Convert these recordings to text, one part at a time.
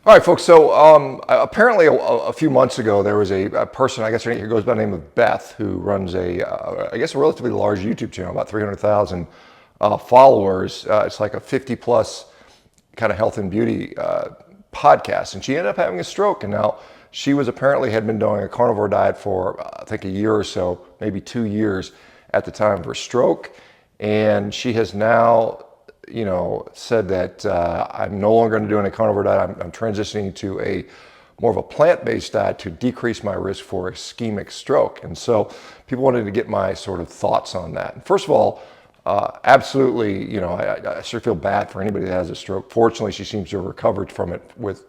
All right, folks. So apparently a few months ago, there was a person, I guess her name goes by the name of Beth, who runs I guess a relatively large YouTube channel, about 300,000 followers. It's like a 50 plus kind of health and beauty podcast. And she ended up having a stroke. And now she was apparently had been doing a carnivore diet for, I think, a year or so, maybe 2 years at the time of her stroke. And she has now said that I'm no longer going to do any carnivore diet. I'm transitioning to a more of a plant-based diet to decrease my risk for ischemic stroke. And so people wanted to get my sort of thoughts on that. And first of all, absolutely, I sure feel bad for anybody that has a stroke. Fortunately, she seems to have recovered from it with,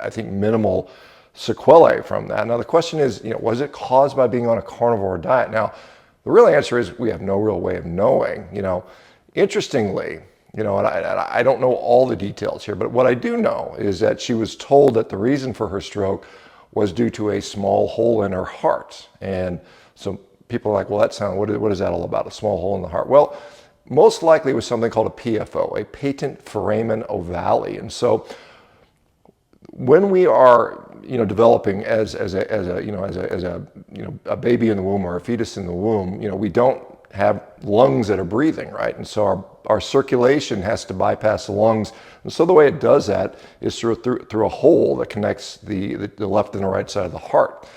I think, minimal sequelae from that. Now, the question is, was it caused by being on a carnivore diet? Now, the real answer is we have no real way of knowing. Interestingly, and I don't know all the details here, but what I do know is that she was told that the reason for her stroke was due to a small hole in her heart. And so people are like, well, what is that all about, a small hole in the heart? Well, most likely it was something called a PFO, a patent foramen ovale. And so when we are, developing as a baby in the womb or a fetus in the womb, we don't have lungs that are breathing, right? And so our circulation has to bypass the lungs. And so the way it does that is through a hole that connects the left and the right side of the heart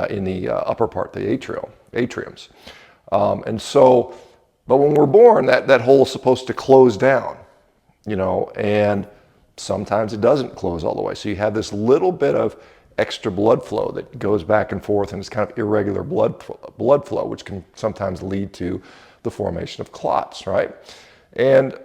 in the upper part, the atriums. But when we're born, that hole is supposed to close down, and sometimes it doesn't close all the way. So you have this little bit of extra blood flow that goes back and forth, and it's kind of irregular blood flow, which can sometimes lead to the formation of clots, right? And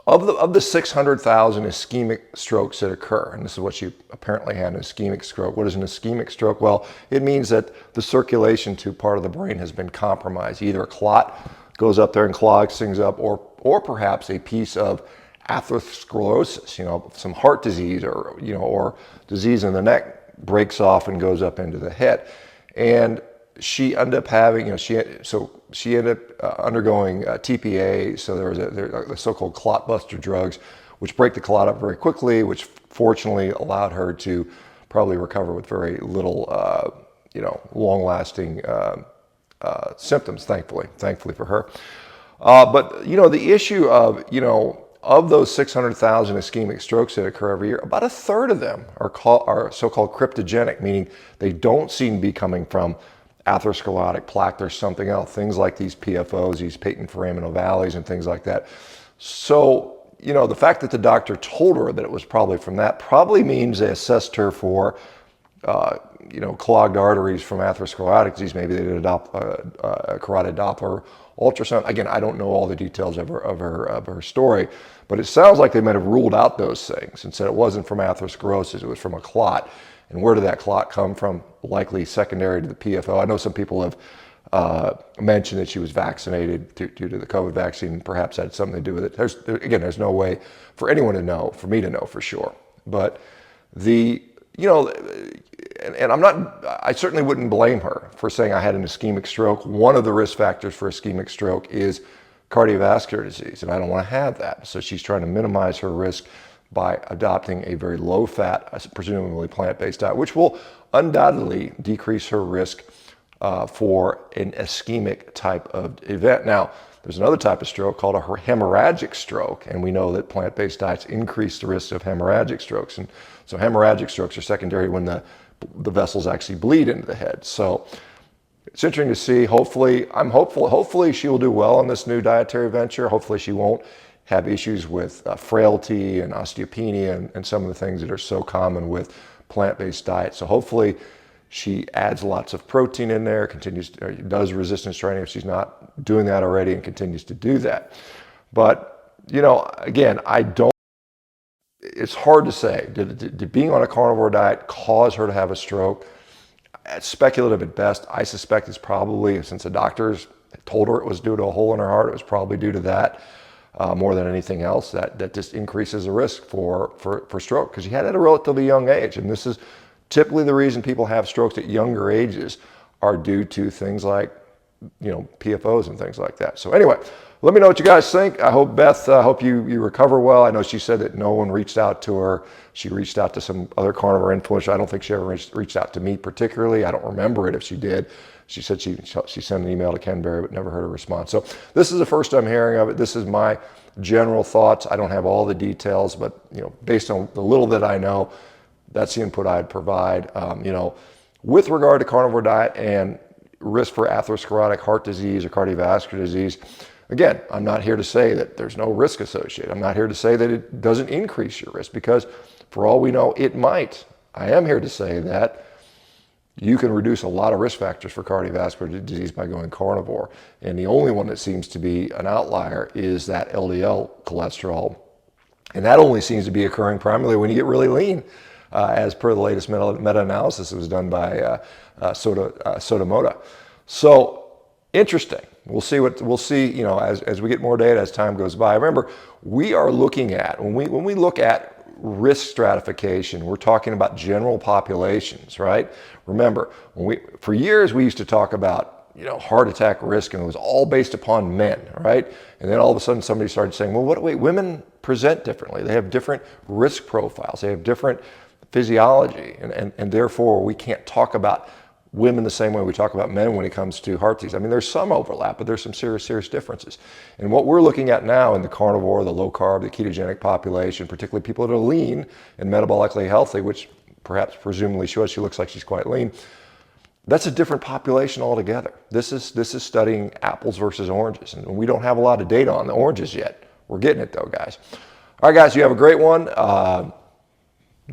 of the 600,000 ischemic strokes that occur, and this is what she apparently had, an ischemic stroke. What is an ischemic stroke? Well, it means that the circulation to part of the brain has been compromised. Either a clot goes up there and clogs things up, or perhaps a piece of atherosclerosis, some heart disease or disease in the neck breaks off and goes up into the head. And she ended up having, she ended up undergoing TPA. So there was the so-called clot buster drugs, which break the clot up very quickly, which fortunately allowed her to probably recover with very little, long-lasting symptoms, thankfully for her. But the issue of those 600,000 ischemic strokes that occur every year, about a third of them are so-called cryptogenic, meaning they don't seem to be coming from atherosclerotic plaque. There's something else, things like these PFOs, these patent foramen ovales and things like that. So, the fact that the doctor told her that it was probably from that probably means they assessed her for, clogged arteries from atherosclerotic disease. Maybe they did a carotid Doppler ultrasound. Again, I don't know all the details of her story, but it sounds like they might have ruled out those things and said it wasn't from atherosclerosis, it was from a clot. And where did that clot come from? Likely secondary to the PFO. I know some people have mentioned that she was vaccinated due to the COVID vaccine. Perhaps that had something to do with it. There's no way for anyone to know, for me to know for sure. But I certainly wouldn't blame her for saying I had an ischemic stroke. One of the risk factors for ischemic stroke is cardiovascular disease, and I don't want to have that. So she's trying to minimize her risk by adopting a very low-fat, presumably plant-based diet, which will undoubtedly decrease her risk for an ischemic type of event. Now, there's another type of stroke called a hemorrhagic stroke, and we know that plant-based diets increase the risk of hemorrhagic strokes. And so hemorrhagic strokes are secondary when the vessels actually bleed into the head. So it's interesting to see. I'm hopeful. Hopefully she will do well on this new dietary venture. Hopefully she won't have issues with frailty and osteopenia and some of the things that are so common with plant-based diets. So hopefully she adds lots of protein in there, does resistance training if she's not doing that already, and continues to do that. But, again, it's hard to say. Did being on a carnivore diet cause her to have a stroke? It's speculative at best. I suspect it's probably, since the doctors told her it was due to a hole in her heart, it was probably due to that more than anything else. That just increases the risk for stroke, because she had it at a relatively young age. And this is typically the reason people have strokes at younger ages are due to things like, PFOs and things like that. So anyway, let me know what you guys think. I hope, Beth, I hope you recover well. I know she said that no one reached out to her. She reached out to some other carnivore influencer. I don't think she ever reached out to me particularly. I don't remember it if she did. She said she sent an email to Ken Berry, but never heard a response. So this is the first I'm hearing of it. This is my general thoughts. I don't have all the details, but based on the little that I know, that's the input I'd provide. With regard to carnivore diet and risk for atherosclerotic heart disease or cardiovascular disease, again, I'm not here to say that there's no risk associated. I'm not here to say that it doesn't increase your risk, because for all we know, it might. I am here to say that you can reduce a lot of risk factors for cardiovascular disease by going carnivore. And the only one that seems to be an outlier is that LDL cholesterol. And that only seems to be occurring primarily when you get really lean, as per the latest meta-analysis that was done by Sotomoda. So interesting. We'll see as we get more data as time goes by. Remember, we are looking at, when we look at risk stratification, we're talking about general populations, right? Remember, for years we used to talk about heart attack risk, and it was all based upon men, right? And then all of a sudden somebody started saying, well, wait, women present differently. They have different risk profiles. They have different physiology, and therefore we can't talk about women the same way we talk about men when it comes to heart disease. I mean, there's some overlap, but there's some serious differences. And what we're looking at now in the carnivore, the low carb, the ketogenic population, particularly people that are lean and metabolically healthy, which perhaps presumably she looks like she's quite lean, that's a different population altogether. This is studying apples versus oranges, and we don't have a lot of data on the oranges yet. We're getting it though, guys. All right, guys, you have a great one.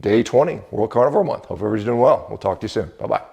Day 20, World Carnivore Month. Hope everybody's doing well. We'll talk to you soon. Bye-bye.